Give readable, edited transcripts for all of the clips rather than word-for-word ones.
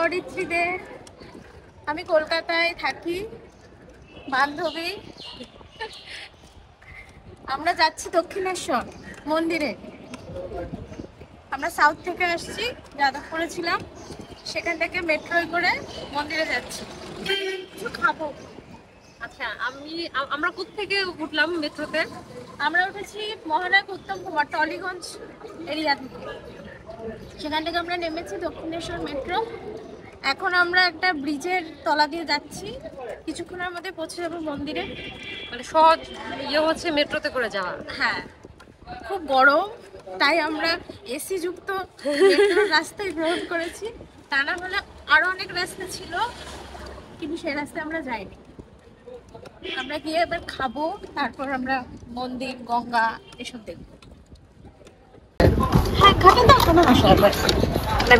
অরিত্রী দে, আমি কলকাতায় থাকি, বান্ধবী। আমরা যাচ্ছি দক্ষিণেশ্বর মন্দিরে। আমরা সাউথ থেকে আসছি, যাদবপুরে ছিলাম, সেখান থেকে মেট্রোয় করে মন্দিরে যাচ্ছি। কিছু খাবো। আচ্ছা, আমরা কোত্থেকে উঠলাম মেট্রোতে? আমরা উঠেছি মহানায়ক উত্তম কুমার, টলিগঞ্জ এরিয়া থেকে। সেখান থেকে আমরা নেমেছি দক্ষিণেশ্বর মেট্রো। এখন আমরা একটা ব্রিজের তলা দিয়ে যাচ্ছি, কিছুক্ষণের মধ্যে পৌঁছে যাবো মন্দিরে। মানে সহজ ইয়ে হচ্ছে মেট্রোতে করে যাওয়া। হ্যাঁ, খুব গরম, তাই আমরা এসি যুক্ত মেট্রোর রাস্তায় গ্রহণ করেছি। তা না হলে আরো অনেক রাস্তা ছিল, কিন্তু সেই রাস্তায় আমরা যাইনি। আমরা গিয়ে এবার খাবো, তারপর আমরা মন্দির, গঙ্গা এসব দেখবো। হ্যাঁ, ঘাটে তো এখনো আসা হবে।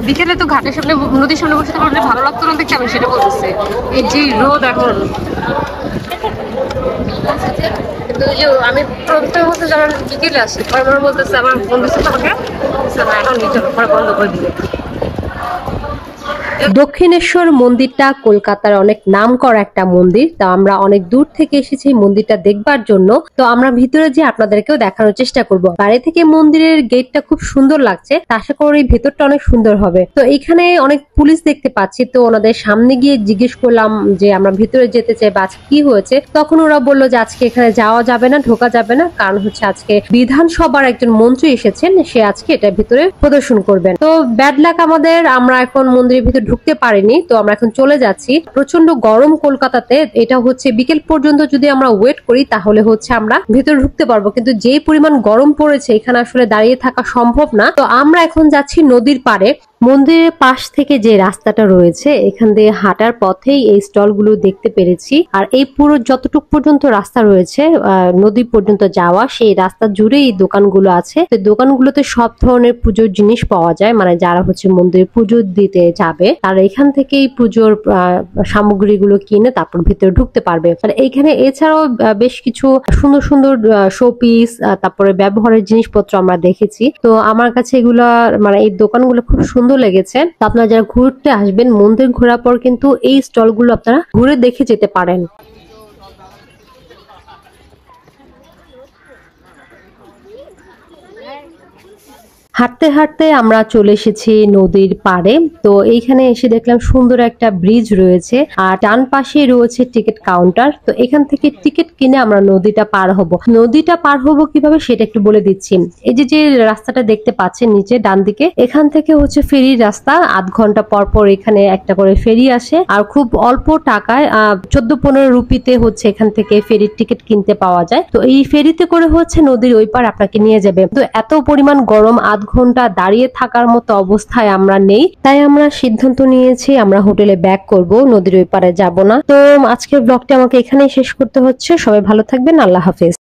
বিকেলে তো ঘাটের সামনে, নদীর সামনে বসে থাকলে ভালো লাগতো না দেখতে, আমি সেটা বলতেছি। এই যে রোদ এখন, আমি প্রথমে বলতে যাবার বিকেলে আসি, পরে বলতেছে আমার বন্ধুর সাথে আমাকে এখন নিচে বন্ধ করে দিবে। দক্ষিণেশ্বর মন্দিরটা কলকাতার অনেক নামকরা একটা মন্দির। তো আমরা অনেক দূর থেকে এসেছি মন্দিরটা দেখবার জন্য। তো আমরা ভিতরে যে আপনাদেরকেও দেখানোর চেষ্টা করব। বাইরে থেকে মন্দিরের গেটটা খুব সুন্দর লাগছে, আশা করি ভেতরটা অনেক সুন্দর হবে। তো এখানে অনেক পুলিশ দেখতে পাচ্ছি, তো ওনাদের সামনে গিয়ে জিজ্ঞেস করলাম যে আমরা ভিতরে যেতে চাই বা আজকে কি হয়েছে। তখন ওরা বললো যে আজকে এখানে যাওয়া যাবে না, ঢোকা যাবে না, কারণ হচ্ছে আজকে বিধানসভার একজন মন্ত্রী এসেছেন, সে আজকে এটা ভিতরে প্রদর্শন করবেন। তো ব্যাড লাক আমাদের, আমরা এখন মন্দিরের ভিতরে ঢুকতে পারিনি। তো আমরা এখন চলে যাচ্ছি। প্রচন্ড গরম কলকাতাতে, এটা হচ্ছে বিকেল পর্যন্ত যদি আমরা ওয়েট করি তাহলে হচ্ছে আমরা ভিতরে ঢুকতে পারবো, কিন্তু যেই পরিমাণ গরম পড়েছে এখানে আসলে দাঁড়িয়ে থাকা সম্ভব না। তো আমরা এখন যাচ্ছি নদীর পাড়ে। মন্দিরের পাশ থেকে যে রাস্তাটা রয়েছে এখান দিয়ে হাঁটার পথেই এই স্টল গুলো দেখতে পেরেছি। আর এই পুরো যতটুকু পর্যন্ত রাস্তা রয়েছে নদী পর্যন্ত যাওয়া, সেই রাস্তা জুড়ে এই দোকানগুলো আছে। তো দোকানগুলোতে সব ধরনের পুজোর জিনিস পাওয়া যায়, মানে যারা হচ্ছে মন্দিরে পুজো দিতে যাবে তারা এখান থেকেই পুজোর সামগ্রীগুলো কিনে তারপর ভিতরে ঢুকতে পারবে। আর এইখানে এছাড়াও বেশ কিছু সুন্দর সুন্দর শোপিস, তারপরে ব্যবহারের জিনিসপত্র আমরা দেখেছি। তো আমার কাছে এগুলা মানে এই দোকানগুলো খুব সুন্দর লেগেছে। তো আপনারা যারা ঘুরতে আসবেন মন্দির ঘোরার পর কিন্তু এই স্টলগুলো আপনারা ঘুরে দেখে যেতে পারেন। হাঁটতে হাঁটতে আমরা চলে এসেছি নদীর পাড়ে। তো এইখানে এসে দেখলাম সুন্দর একটা ব্রিজ রয়েছে, আর ডান পাশে রয়েছে টিকিট কাউন্টার। তো এখান থেকে টিকিট কিনে আমরা নদীটা পার হব। নদীটা পার হব কিভাবে সেটা একটু বলে দিচ্ছি। এই যে রাস্তাটা দেখতে পাচ্ছেন নিচে ডান দিকে, এখান থেকে হচ্ছে ফেরির রাস্তা। আধ ঘন্টা পর পর এখানে একটা করে ফেরি আসে, আর খুব অল্প টাকায় 14-15 রুপিতে হচ্ছে এখান থেকে ফেরির টিকিট কিনতে পাওয়া যায়। তো এই ফেরিতে করে হচ্ছে নদীর ওই পার আপনাকে নিয়ে যাবে। তো এত পরিমাণ গরম, আধ ঘন্টা দাঁড়িয়ে থাকার মতো অবস্থায় আমরা নেই, তাই আমরা সিদ্ধান্ত নিয়েছি আমরা হোটেলে ব্যাক করব, নদীর ওই পারে যাব না। তো আজকের ব্লগটা আমাকে এখানেই শেষ করতে হচ্ছে। সবাই ভালো থাকবেন, আল্লাহ হাফেজ।